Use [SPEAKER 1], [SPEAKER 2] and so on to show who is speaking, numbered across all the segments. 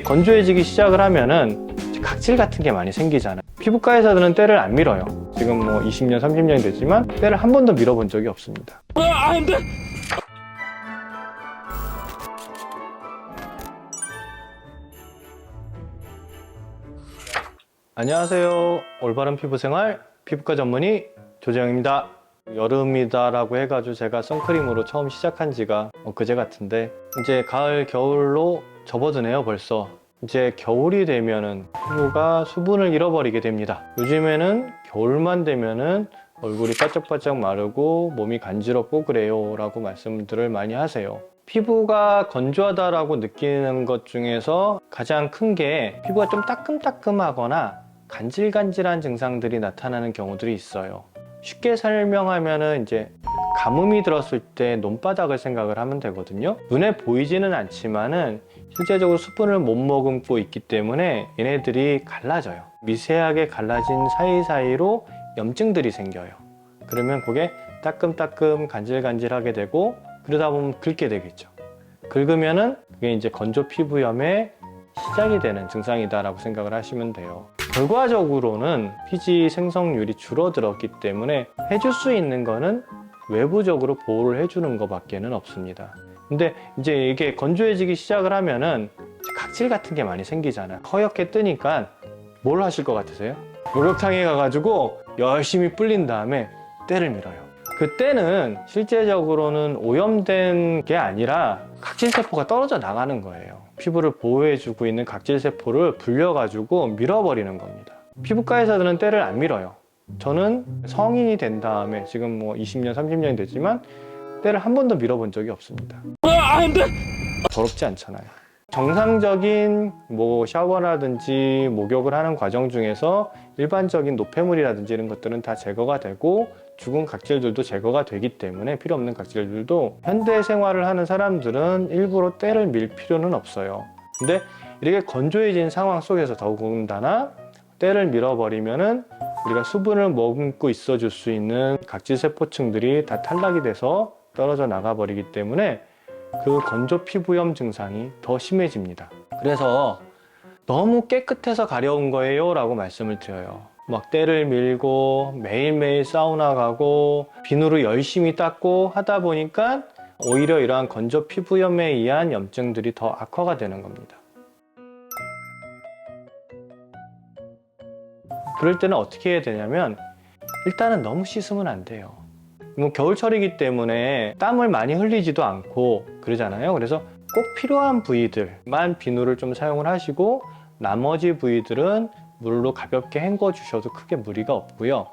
[SPEAKER 1] 건조해지기 시작을 하면은 각질 같은 게 많이 생기잖아요. 피부과에서는 때를 안 밀어요. 지금 뭐 20년, 30년이 됐지만 때를 한 번도 밀어본 적이 없습니다.
[SPEAKER 2] 안 돼!
[SPEAKER 1] 안녕하세요. 올바른 피부생활 피부과 전문의 조재영입니다. 여름이다라고 해가지고 제가 선크림으로 처음 시작한 지가 그제 같은데 이제 가을, 겨울로 접어드네요 벌써. 이제 겨울이 되면은 피부가 수분을 잃어버리게 됩니다. 요즘에는 겨울만 되면은 얼굴이 바짝바짝 마르고 몸이 간지럽고 그래요 라고 말씀들을 많이 하세요. 피부가 건조하다라고 느끼는 것 중에서 가장 큰 게 피부가 좀 따끔따끔하거나 간질간질한 증상들이 나타나는 경우들이 있어요. 쉽게 설명하면은 이제 가뭄이 들었을 때 논바닥을 생각을 하면 되거든요. 눈에 보이지는 않지만은 실제적으로 수분을 못 머금고 있기 때문에 얘네들이 갈라져요. 미세하게 갈라진 사이사이로 염증들이 생겨요. 그러면 그게 따끔따끔 간질간질하게 되고 그러다 보면 긁게 되겠죠. 긁으면은 그게 이제 건조 피부염의 시작이 되는 증상이다라고 생각을 하시면 돼요. 결과적으로는 피지 생성률이 줄어들었기 때문에 해줄 수 있는 거는 외부적으로 보호를 해주는 것밖에는 없습니다. 근데 이제 이게 건조해지기 시작을 하면은 각질 같은 게 많이 생기잖아요. 허옇게 뜨니까 뭘 하실 것 같으세요? 목욕탕에 가가지고 열심히 불린 다음에 때를 밀어요. 그 때는 실제적으로는 오염된 게 아니라 각질세포가 떨어져 나가는 거예요. 피부를 보호해주고 있는 각질세포를 불려가지고 밀어버리는 겁니다. 피부과에서는 때를 안 밀어요. 저는 성인이 된 다음에 지금 뭐 20년, 30년이 됐지만 때를 한 번도 밀어본 적이 없습니다.
[SPEAKER 2] 안 돼!
[SPEAKER 1] 더럽지 않잖아요. 정상적인 뭐 샤워라든지 목욕을 하는 과정 중에서 일반적인 노폐물이라든지 이런 것들은 다 제거가 되고 죽은 각질들도 제거가 되기 때문에 필요 없는 각질들도 현대 생활을 하는 사람들은 일부러 때를 밀 필요는 없어요. 근데 이렇게 건조해진 상황 속에서 더군다나 때를 밀어버리면은 우리가 수분을 머금고 있어 줄 수 있는 각질세포층들이 다 탈락이 돼서 떨어져 나가 버리기 때문에 그 건조 피부염 증상이 더 심해집니다. 그래서 너무 깨끗해서 가려운 거예요 라고 말씀을 드려요. 막 때를 밀고 매일매일 사우나 가고 비누로 열심히 닦고 하다 보니까 오히려 이러한 건조 피부염에 의한 염증들이 더 악화가 되는 겁니다. 그럴 때는 어떻게 해야 되냐면 일단은 너무 씻으면 안 돼요. 뭐 겨울철이기 때문에 땀을 많이 흘리지도 않고 그러잖아요. 그래서 꼭 필요한 부위들만 비누를 좀 사용을 하시고 나머지 부위들은 물로 가볍게 헹궈 주셔도 크게 무리가 없고요.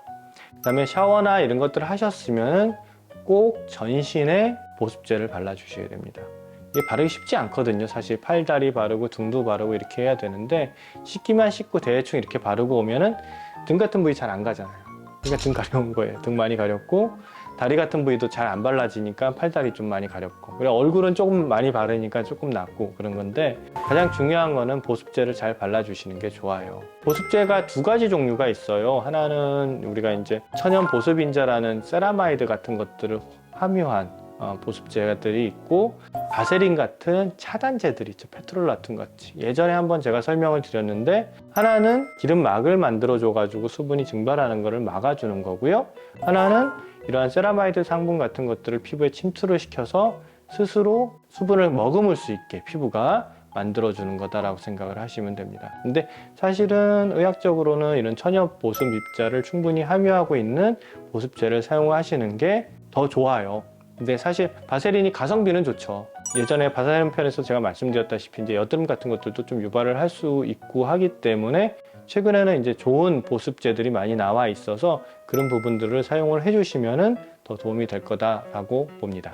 [SPEAKER 1] 그 다음에 샤워나 이런 것들을 하셨으면 꼭 전신에 보습제를 발라 주셔야 됩니다. 이게 바르기 쉽지 않거든요. 사실 팔다리 바르고 등도 바르고 이렇게 해야 되는데 씻기만 씻고 대충 이렇게 바르고 오면은 등 같은 부위 잘 안 가잖아요. 그러니까 등 가려운 거예요. 등 많이 가렵고 다리 같은 부위도 잘 안 발라지니까 팔다리 좀 많이 가렵고 그리고 얼굴은 조금 많이 바르니까 조금 낫고 그런 건데 가장 중요한 거는 보습제를 잘 발라주시는 게 좋아요. 보습제가 두 가지 종류가 있어요. 하나는 우리가 이제 천연 보습인자라는 세라마이드 같은 것들을 함유한 보습제들이 있고 바세린 같은 차단제들이 있죠. 페트롤라툼 같이. 예전에 한번 제가 설명을 드렸는데 하나는 기름막을 만들어 줘가지고 수분이 증발하는 것을 막아주는 거고요. 하나는 이러한 세라마이드 성분 같은 것들을 피부에 침투를 시켜서 스스로 수분을 머금을 수 있게 피부가 만들어주는 거다라고 생각을 하시면 됩니다. 근데 사실은 의학적으로는 이런 천연 보습 입자를 충분히 함유하고 있는 보습제를 사용하시는 게 더 좋아요. 근데 사실 바세린이 가성비는 좋죠. 예전에 바세린 편에서 제가 말씀드렸다시피 이제 여드름 같은 것들도 좀 유발을 할 수 있고 하기 때문에 최근에는 이제 좋은 보습제들이 많이 나와 있어서 그런 부분들을 사용을 해주시면은 더 도움이 될 거다라고 봅니다.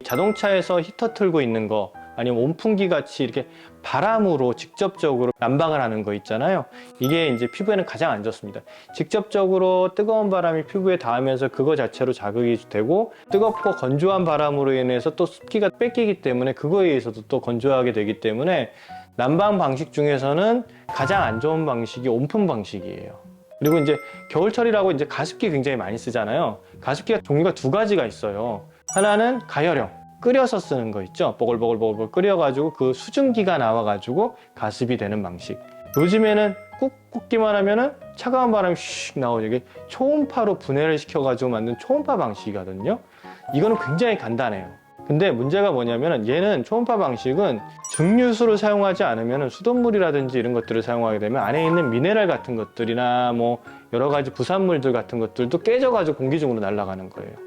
[SPEAKER 1] 자동차에서 히터 틀고 있는 거 아니면 온풍기 같이 이렇게 바람으로 직접적으로 난방을 하는 거 있잖아요. 이게 이제 피부에는 가장 안 좋습니다. 직접적으로 뜨거운 바람이 피부에 닿으면서 그거 자체로 자극이 되고 뜨겁고 건조한 바람으로 인해서 또 습기가 뺏기기 때문에 그거에 의해서도 또 건조하게 되기 때문에 난방 방식 중에서는 가장 안 좋은 방식이 온풍 방식이에요. 그리고 이제 겨울철이라고 이제 가습기 굉장히 많이 쓰잖아요. 가습기가 종류가 두 가지가 있어요. 하나는 가열형. 끓여서 쓰는 거 있죠. 보글보글 끓여가지고 그 수증기가 나와가지고 가습이 되는 방식. 요즘에는 꾹 굽기만 하면은 차가운 바람이 슉 나오죠. 이게 초음파로 분해를 시켜가지고 만든 초음파 방식이거든요. 이거는 굉장히 간단해요. 근데 문제가 뭐냐면은 얘는 초음파 방식은 증류수를 사용하지 않으면 수돗물이라든지 이런 것들을 사용하게 되면 안에 있는 미네랄 같은 것들이나 뭐 여러 가지 부산물들 같은 것들도 깨져가지고 공기 중으로 날아가는 거예요.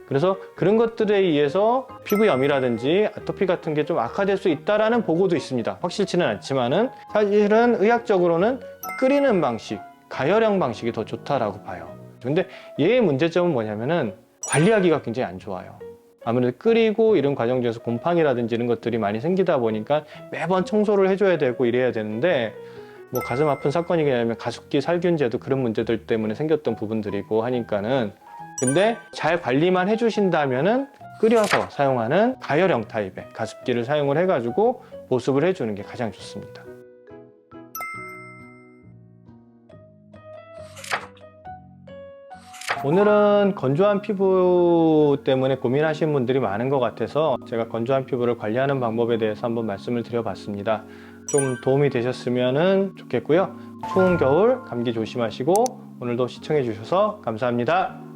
[SPEAKER 1] 그래서 그런 것들에 의해서 피부염이라든지 아토피 같은 게 좀 악화될 수 있다라는 보고도 있습니다. 확실치는 않지만은 사실은 의학적으로는 끓이는 방식, 가열형 방식이 더 좋다라고 봐요. 근데 얘의 문제점은 뭐냐면은 관리하기가 굉장히 안 좋아요. 아무래도 끓이고 이런 과정 중에서 곰팡이라든지 이런 것들이 많이 생기다 보니까 매번 청소를 해줘야 되고 이래야 되는데 뭐 가슴 아픈 사건이긴 하면 가습기 살균제도 그런 문제들 때문에 생겼던 부분들이고 하니까는 근데 잘 관리만 해주신다면은 끓여서 사용하는 가열형 타입의 가습기를 사용을 해가지고 보습을 해주는 게 가장 좋습니다. 오늘은 건조한 피부 때문에 고민하시는 분들이 많은 것 같아서 제가 건조한 피부를 관리하는 방법에 대해서 한번 말씀을 드려봤습니다. 좀 도움이 되셨으면 좋겠고요. 추운 겨울 감기 조심하시고 오늘도 시청해 주셔서 감사합니다.